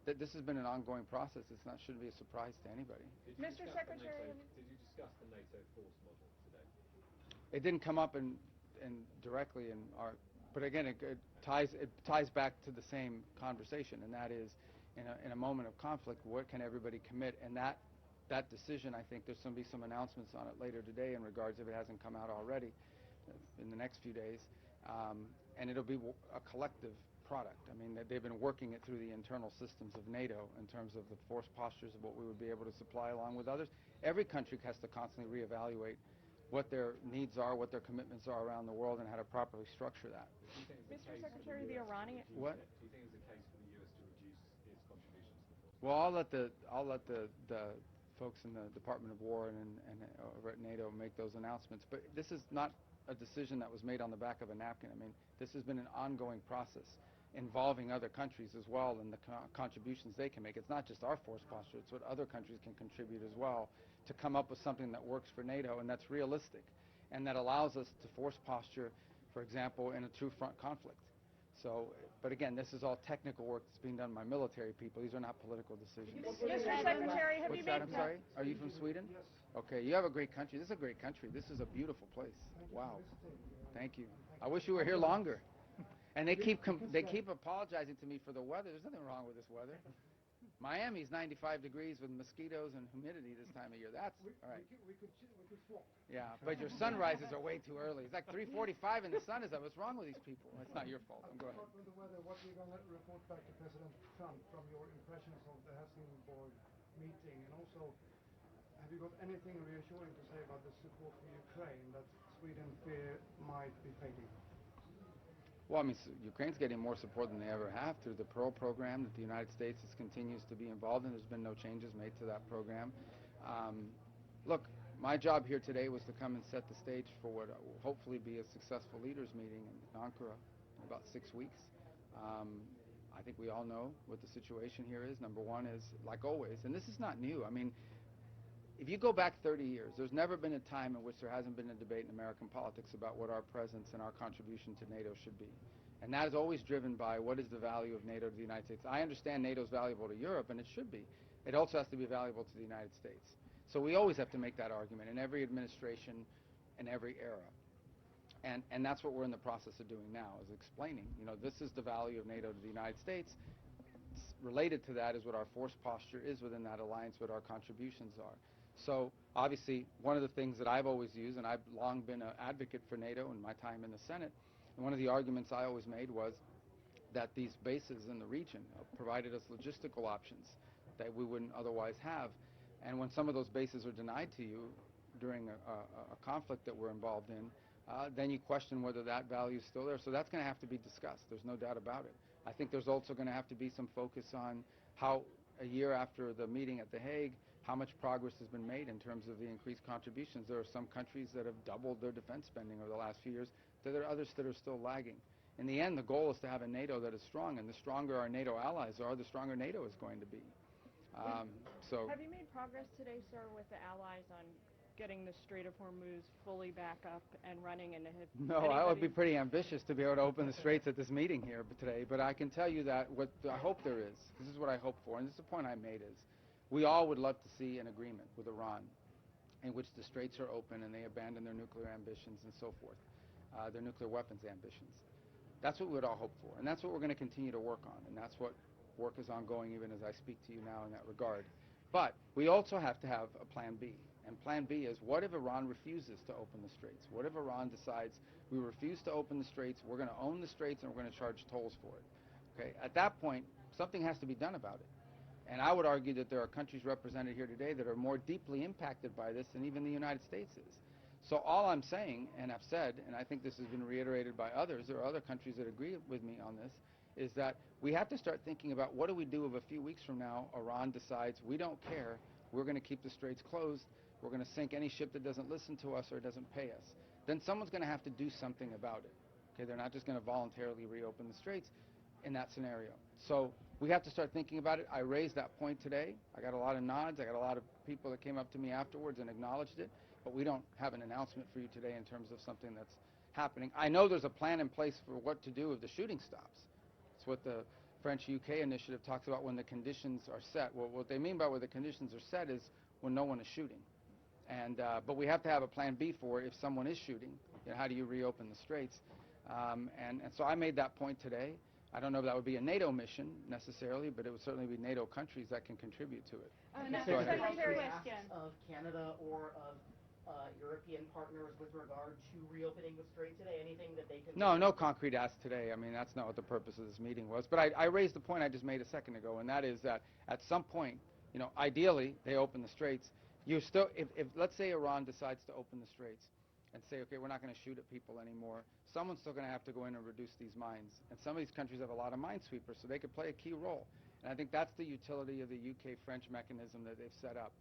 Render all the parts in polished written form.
this has been an ongoing process. It's not shouldn't be a surprise to anybody. Mr. Secretary, did you discuss the NATO force model today? It didn't come up in directly in our, but again, it ties back to the same conversation, and that is, in a moment of conflict, what can everybody commit? And that decision, I think there's going to be some announcements on it later today in regards, if it hasn't come out already, in the next few days, and it'll be a collective product. I mean, they've been working it through the internal systems of NATO in terms of the force postures of what we would be able to supply along with others. Every country has to constantly reevaluate what their needs are, what their commitments are around the world, and how to properly structure that. Mr. Secretary, the Iranian... What? Do you think it's a case for the U.S. to reduce its contributions to the force? Well, I'll let the folks in the Department of War and over at NATO make those announcements. But this is not a decision that was made on the back of a napkin. I mean, this has been an ongoing process involving other countries as well, and the contributions they can make. It's not just our force posture, it's what other countries can contribute as well to come up with something that works for NATO and that's realistic and that allows us to force posture, for example, in a true front conflict. So, but again, this is all technical work that's being done by military people. These are not political decisions. Mr. Secretary, have you What's that? made... I'm sorry? Are you from Sweden? Yes. Okay, you have a great country. This is a great country. This is a beautiful place. Wow. Thank you. I wish you were here longer. And they keep apologizing to me for the weather. There's nothing wrong with this weather. Miami's 95 degrees with mosquitoes and humidity this time of year. That's all right. We could swap. Yeah, but your sunrises are way too early. It's like 3:45 and the sun is up. What's wrong with these people? It's not your fault. Go ahead. With the weather, what are you going to report back to President Trump from your impressions of the Helsingborg meeting? And also, have you got anything reassuring to say about the support for Ukraine that Sweden fear might be fading? Well, I mean, Ukraine's getting more support than they ever have through the Pearl program that the United States continues to be involved in. There's been no changes made to that program. Look, my job here today was to come and set the stage for what will hopefully be a successful leaders meeting in Ankara in about 6 weeks. I think we all know what the situation here is. Number one is, like always, and this is not new. I mean, if you go back 30 years, there's never been a time in which there hasn't been a debate in American politics about what our presence and our contribution to NATO should be. And that is always driven by what is the value of NATO to the United States. I understand NATO is valuable to Europe, and it should be. It also has to be valuable to the United States. So we always have to make that argument in every administration and every era. And that's what we're in the process of doing now, is explaining, you know, this is the value of NATO to the United States. Related to that is what our force posture is within that alliance, what our contributions are. So obviously, one of the things that I've always used, and I've long been an advocate for NATO in my time in the Senate, and one of the arguments I always made was that these bases in the region provided us logistical options that we wouldn't otherwise have. And when some of those bases are denied to you during a conflict that we're involved in, then you question whether that value is still there. So that's going to have to be discussed. There's no doubt about it. I think there's also going to have to be some focus on how, a year after the meeting at The Hague, how much progress has been made in terms of the increased contributions. There are some countries that have doubled their defense spending over the last few years. There are others that are still lagging. In the end, the goal is to have a NATO that is strong, and the stronger our NATO allies are, the stronger NATO is going to be. So. Have you made progress today, sir, with the allies on getting the Strait of Hormuz fully back up and running? And no, I would be pretty ambitious to be able to open the straits at this meeting here today, but I can tell you that what I hope there is, this is what I hope for, and this is the point I made, is we all would love to see an agreement with Iran in which the straits are open and they abandon their nuclear ambitions and so forth, their nuclear weapons ambitions. That's what we would all hope for, and that's what we're going to continue to work on, and that's what work is ongoing even as I speak to you now in that regard. But we also have to have a plan B, and plan B is, what if Iran refuses to open the straits? What if Iran decides, we refuse to open the straits, we're going to own the straits, and we're going to charge tolls for it? Okay, at that point, something has to be done about it. And I would argue that there are countries represented here today that are more deeply impacted by this than even the United States is. So all I'm saying, and I've said, and I think this has been reiterated by others, there are other countries that agree with me on this, is that we have to start thinking about what do we do if a few weeks from now Iran decides, we don't care, we're going to keep the straits closed, we're going to sink any ship that doesn't listen to us or doesn't pay us. Then someone's going to have to do something about it. Okay, they're not just going to voluntarily reopen the straits in that scenario. So we have to start thinking about it. I raised that point today. I got a lot of nods. I got a lot of people that came up to me afterwards and acknowledged it. But we don't have an announcement for you today in terms of something that's happening. I know there's a plan in place for what to do if the shooting stops. It's what the French-UK initiative talks about when the conditions are set. Well, what they mean by where the conditions are set is when no one is shooting. And but we have to have a plan B for if someone is shooting. You know, how do you reopen the straits? And so I made that point today. I don't know if that would be a NATO mission necessarily, but it would certainly be NATO countries that can contribute to it. Go ahead. Of Canada or of European partners with regard to reopening the strait today? Anything that they can No, no concrete ask today. I mean, that's not what the purpose of this meeting was. But I raised the point I just made a second ago, and that is that at some point, you know, ideally they open the straits. You still, if let's say Iran decides to open the straits and say, okay, we're not going to shoot at people anymore, someone's still going to have to go in and reduce these mines. And some of these countries have a lot of minesweepers, so they could play a key role. And I think that's the utility of the UK-French mechanism that they've set up.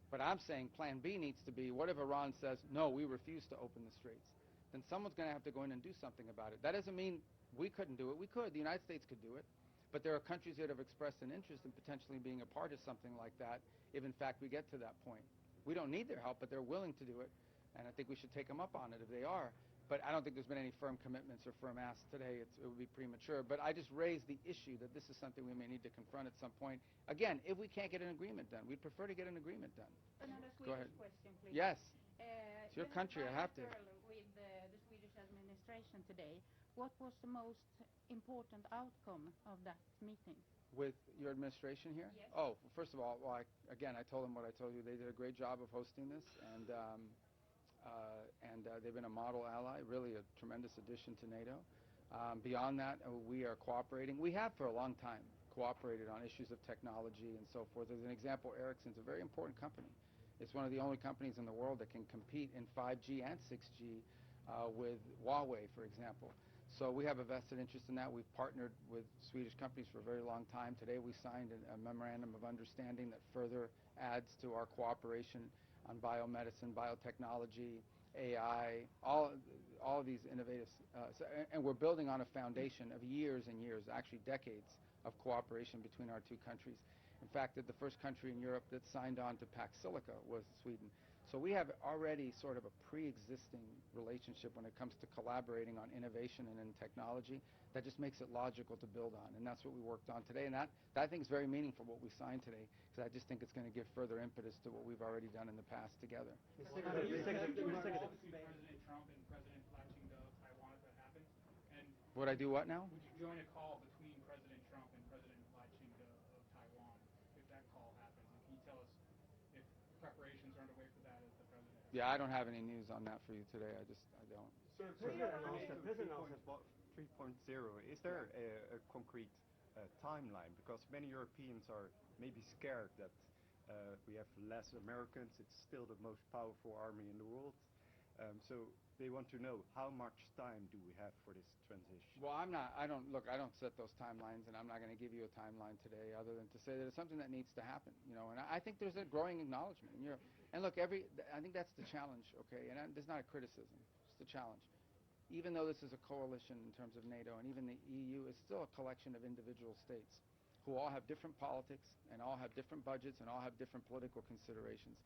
But I'm saying plan B needs to be, what if Iran says, no, we refuse to open the straits? Then someone's going to have to go in and do something about it. That doesn't mean we couldn't do it. We could. The United States could do it. But there are countries that have expressed an interest in potentially being a part of something like that if, in fact, we get to that point. We don't need their help, but they're willing to do it. And I think we should take them up on it if they are. But I don't think there's been any firm commitments or firm asks today. It would be premature. But I just raised the issue that this is something we may need to confront at some point. Again, if we can't get an agreement done, we'd prefer to get an agreement done. Another Go ahead. Swedish question, please. Yes. It's your country, I have to. With the Swedish administration today, what was the most important outcome of that meeting? With your administration here? Yes. Oh, first of all, well, again, I told them what I told you. They did a great job of hosting this, and they've been a model ally, really a tremendous addition to NATO. Beyond that, we are cooperating. We have for a long time cooperated on issues of technology and so forth. As an example, Ericsson's a very important company. It's one of the only companies in the world that can compete in 5G and 6G with Huawei, for example. So we have a vested interest in that. We've partnered with Swedish companies for a very long time. Today we signed a memorandum of understanding that further adds to our cooperation on biomedicine, biotechnology, AI, all of these innovative, and we're building on a foundation of years and years, actually decades, of cooperation between our two countries. In fact, the first country in Europe that signed on to Pax Silica was Sweden. So we have already sort of a pre-existing relationship when it comes to collaborating on innovation and in technology that just makes it logical to build on. And that's what we worked on today. And that I think is very meaningful, what we signed today, because I just think it's going to give further impetus to what we've already done in the past together. Obviously, President Trump and President Latching of Taiwan if that happens. And Would I do what now? would you join a call between President Trump and President Latching of Taiwan if that call happens? And can you tell us if preparations are underway for that as the president? Yeah, I don't have any news on that for you today. I don't. Sir, President announced about 3.0. Is there a concrete timeline? Because many Europeans are maybe scared that we have less Americans. It's still the most powerful army in the world. So they want to know, how much time do we have for this transition? Well, I don't set those timelines, and I'm not going to give you a timeline today other than to say that it's something that needs to happen, you know, and I think there's a growing acknowledgement in Europe. And look, I think that's the challenge, okay, and there's not a criticism, it's the challenge. Even though this is a coalition in terms of NATO, and even the EU is still a collection of individual states who all have different politics and all have different budgets and all have different political considerations.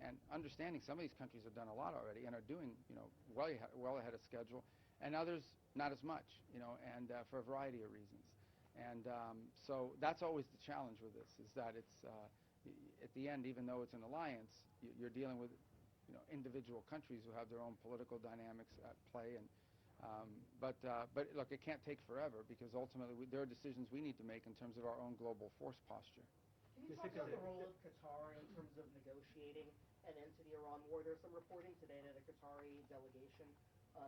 And understanding some of these countries have done a lot already and are doing, you know, well ahead of schedule, and others not as much, you know, and for a variety of reasons. And so that's always the challenge with this, is that it's at the end, even though it's an alliance, you're dealing with, you know, individual countries who have their own political dynamics at play. And but look, it can't take forever, because ultimately there are decisions we need to make in terms of our own global force posture. Can you talk about the role of Qatar in terms of negotiating an end to the Iran war? There's some reporting today that a Qatari delegation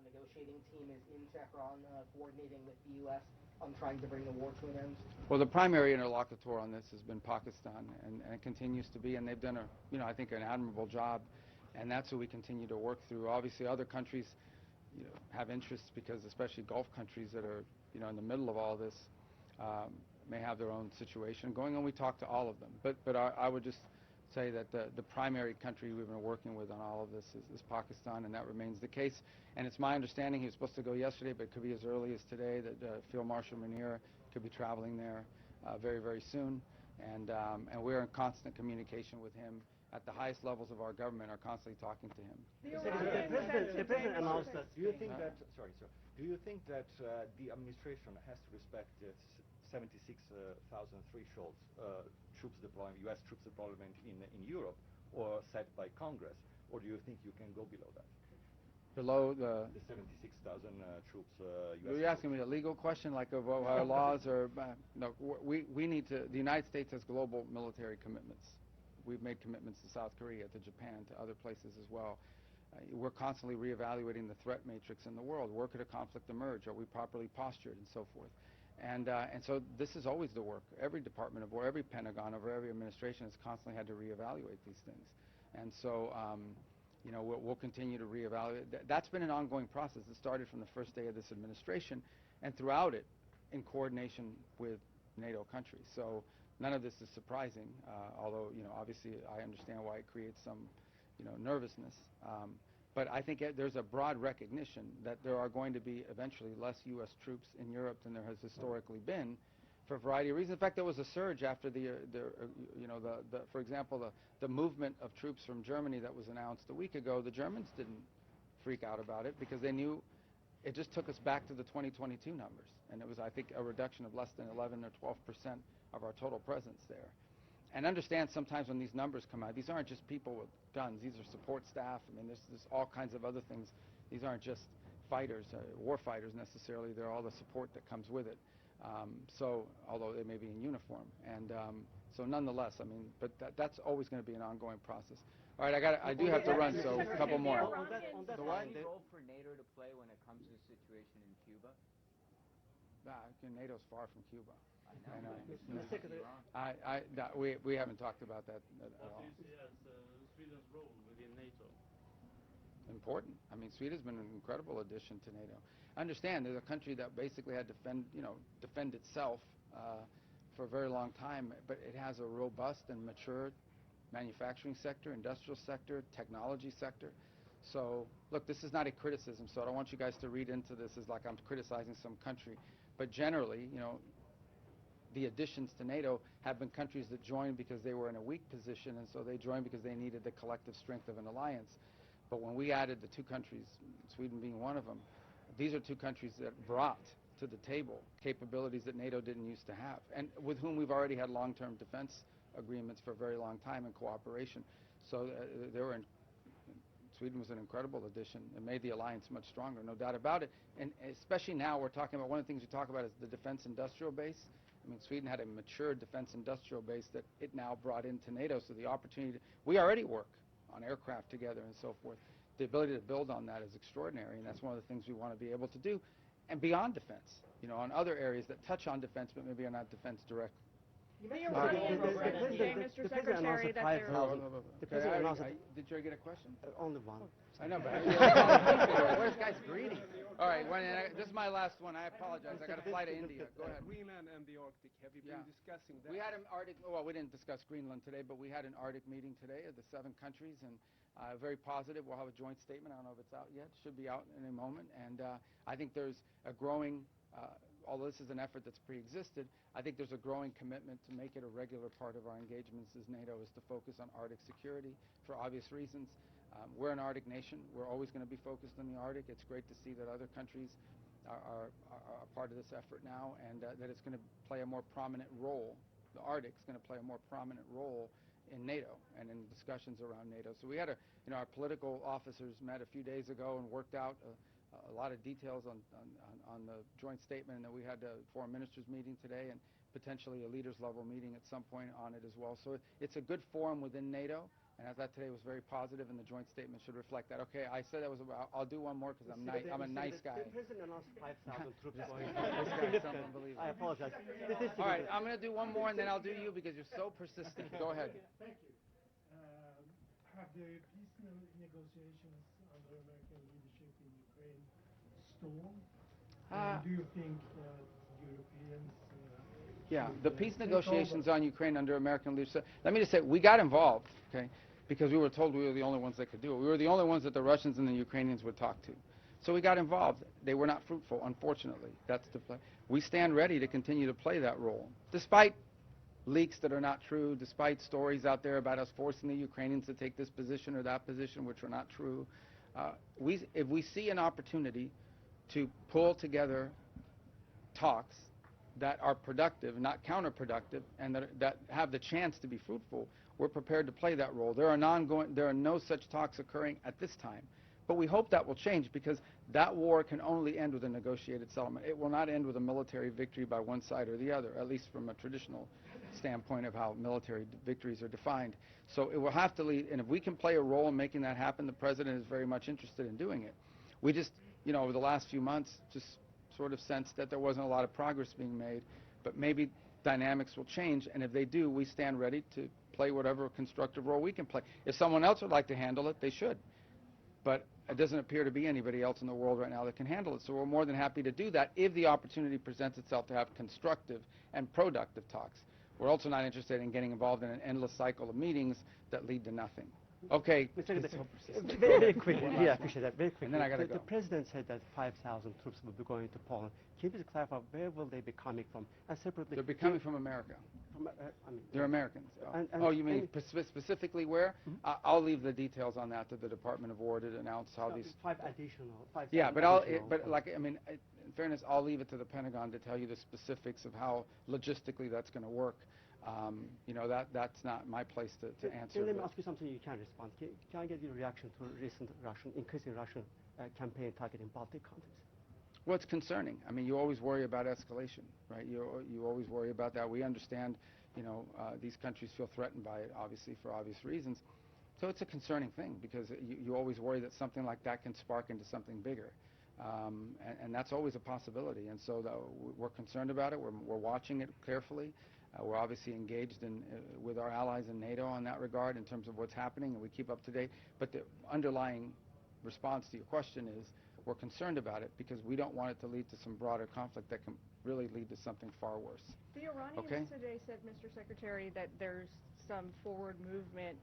negotiating team is in Tehran coordinating with the U.S. on trying to bring the war to an end. Well, the primary interlocutor on this has been Pakistan, and it continues to be, and they've done I think an admirable job, and that's who we continue to work through. Obviously, other countries, you know, have interests, because especially Gulf countries that are, you know, in the middle of all this may have their own situation going on. We talk to all of them, but I would just say that the primary country we've been working with on all of this is Pakistan, and that remains the case. And it's my understanding he was supposed to go yesterday, but it could be as early as today, that Field Marshal Munir could be traveling there very, very soon. And we're in constant communication with him. At the highest levels of our government are constantly talking to him. The president announced that. Do you think that? Sorry, sir. Do you think that the administration has to respect the 76,000 thresholds, U.S. troops deployment in Europe, or set by Congress, or do you think you can go below that? Below the 76,000 troops. You're asking me a legal question, like of our laws, or no? We need to. The United States has global military commitments. We've made commitments to South Korea, to Japan, to other places as well. We're constantly reevaluating the threat matrix in the world. Where could a conflict emerge? Are we properly postured, and so forth? And so this is always the work. Every Department of War, every Pentagon, over every administration has constantly had to reevaluate these things. And so, you know, we'll continue to reevaluate. That's been an ongoing process. It started from the first day of this administration, and throughout it, in coordination with NATO countries. So none of this is surprising, although, you know, obviously I understand why it creates some, you know, nervousness. But I think there's a broad recognition that there are going to be eventually less U.S. troops in Europe than there has historically been, for a variety of reasons. In fact, there was a surge after for example, the movement of troops from Germany that was announced a week ago. The Germans didn't freak out about it because they knew it just took us back to the 2022 numbers, and it was, I think, a reduction of less than 11 or 12% of our total presence there. And understand sometimes when these numbers come out, these aren't just people with guns. These are support staff. I mean, there's all kinds of other things. These aren't just fighters, war fighters necessarily. They're all the support that comes with it. So, although they may be in uniform, and so nonetheless, I mean, but that's always going to be an ongoing process. All right, I do have to run, so a couple more. On that any role for NATO to play when it comes to the situation in Cuba? NATO's far from Cuba. I know. We haven't talked about that at all. What do you see as Sweden's role within NATO? Important. I mean, Sweden's been an incredible addition to NATO. Understand, there's a country that basically had to defend itself for a very long time, but it has a robust and mature manufacturing sector, industrial sector, technology sector. So, look, this is not a criticism, so I don't want you guys to read into this as like I'm criticizing some country. But generally, you know, the additions to NATO have been countries that joined because they were in a weak position, and so they joined because they needed the collective strength of an alliance. But when we added the two countries, Sweden being one of them, these are two countries that brought to the table capabilities that NATO didn't used to have, and with whom we've already had long-term defense agreements for a very long time in cooperation. So Sweden was an incredible addition and made the alliance much stronger, no doubt about it. And especially now, we're talking about, one of the things we talk about is the defense industrial base. I mean, Sweden had a mature defense industrial base that it now brought into NATO, so the opportunity we already work on aircraft together and so forth. The ability to build on that is extraordinary, and that's one of the things we want to be able to do. And beyond defense, you know, on other areas that touch on defense but maybe are not defense directly. You may have already Mr. Secretary, that there... Did you get a question? Only one. I know, but where's guys greedy? All right, this is my last one. I apologize. I got to fly to India. Go ahead. Greenland and the Arctic. Have you been discussing that? We had an Arctic. Well, we didn't discuss Greenland today, but we had an Arctic meeting today of the 7 countries, and very positive. We'll have a joint statement. I don't know if it's out yet. It should be out in a moment. And I think there's a growing. Although this is an effort that's pre-existed, I think there's a growing commitment to make it a regular part of our engagements as NATO is to focus on Arctic security for obvious reasons. We're an Arctic nation. We're always going to be focused on the Arctic. It's great to see that other countries are part of this effort now, and that it's going to play a more prominent role. The Arctic's going to play a more prominent role in NATO and in discussions around NATO. So we had our political officers met a few days ago and worked out a lot of details on the joint statement, and then we had a foreign ministers meeting today and potentially a leaders level meeting at some point on it as well. So it's a good forum within NATO, and I thought today was very positive, and the joint statement should reflect that. Okay, I said that was about, I'll do one more because I'm a nice guy. The president announced 5,000 troops going. I apologize. All right, I'm going to do one more, and then I'll do you because you're so persistent. Go ahead. Thank you. Have the peace negotiations under American leadership in Ukraine stalled? Do you think that Europeans... the peace negotiations on Ukraine under American leadership. Let me just say, we got involved, okay, because we were told we were the only ones that could do it. We were the only ones that the Russians and the Ukrainians would talk to. So we got involved. They were not fruitful, unfortunately. That's the play. We stand ready to continue to play that role, despite leaks that are not true, despite stories out there about us forcing the Ukrainians to take this position or that position, which are not true. If we see an opportunity to pull together talks that are productive, not counterproductive, and that have the chance to be fruitful, we're prepared to play that role. There are no such talks occurring at this time. But we hope that will change, because that war can only end with a negotiated settlement. It will not end with a military victory by one side or the other, at least from a traditional standpoint of how military victories are defined. So it will have to lead, and if we can play a role in making that happen, the President is very much interested in doing it. We just, over the last few months, just sort of sensed that there wasn't a lot of progress being made, but maybe dynamics will change, and if they do, we stand ready to play whatever constructive role we can play. If someone else would like to handle it, they should. But it doesn't appear to be anybody else in the world right now that can handle it. So we're more than happy to do that if the opportunity presents itself to have constructive and productive talks. We're also not interested in getting involved in an endless cycle of meetings that lead to nothing. Okay. Very quickly, yeah, I appreciate that. Very quickly. And then I got to go. The President said that 5,000 troops will be going to Poland. Can you please clarify where will they be coming from? And separately, they'll be coming from America. They're Americans. You mean specifically where? Mm-hmm. I'll leave the details on that to the Department of War to announce how these. 5,000 Yeah, but in fairness, I'll leave it to the Pentagon to tell you the specifics of how logistically that's going to work. That's not my place to answer. Let me ask you something you can respond. Can I get your reaction to recent increasing Russian campaign targeting Baltic countries? Well, it's concerning. I mean, you always worry about escalation, right? You always worry about that. We understand, these countries feel threatened by it, obviously, for obvious reasons. So it's a concerning thing, because you always worry that something like that can spark into something bigger. And that's always a possibility. And so we're concerned about it. We're watching it carefully. We're obviously engaged with our allies in NATO on that regard in terms of what's happening, and we keep up to date. But the underlying response to your question is we're concerned about it because we don't want it to lead to some broader conflict that can really lead to something far worse. The Iranians today said, Mr. Secretary, that there's some forward movement.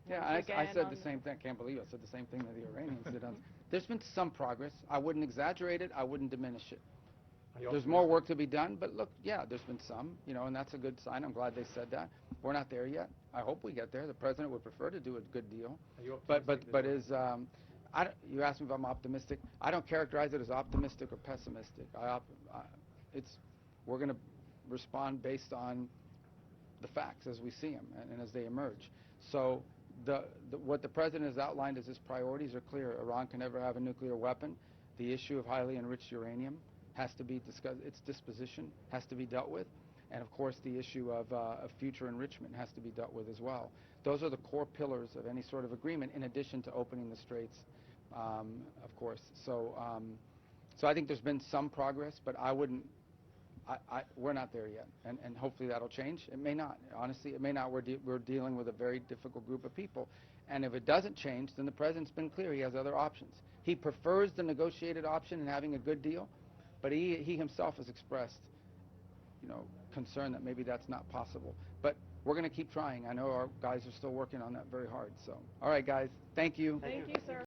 I said the same thing. I can't believe I said the same thing that the Iranians did. There's been some progress. I wouldn't exaggerate it. I wouldn't diminish it. There's more work to be done, but look, yeah, there's been some, and that's a good sign. I'm glad they said that. We're not there yet. I hope we get there. The President would prefer to do a good deal. But you asked me if I'm optimistic. I don't characterize it as optimistic or pessimistic. We're going to respond based on the facts as we see them and as they emerge. So what the President has outlined as his priorities are clear. Iran can never have a nuclear weapon. The issue of highly enriched uranium has to be discussed. Its disposition has to be dealt with. And, of course, the issue of future enrichment has to be dealt with as well. Those are the core pillars of any sort of agreement, in addition to opening the straits, of course. So I think there's been some progress, but we're not there yet. And hopefully that'll change. It may not. Honestly, it may not. We're dealing with a very difficult group of people. And if it doesn't change, then the President's been clear. He has other options. He prefers the negotiated option and having a good deal, but he himself has expressed, concern that maybe that's not possible. But we're going to keep trying. I know our guys are still working on that very hard. So, all right, guys. Thank you. Thank you, sir.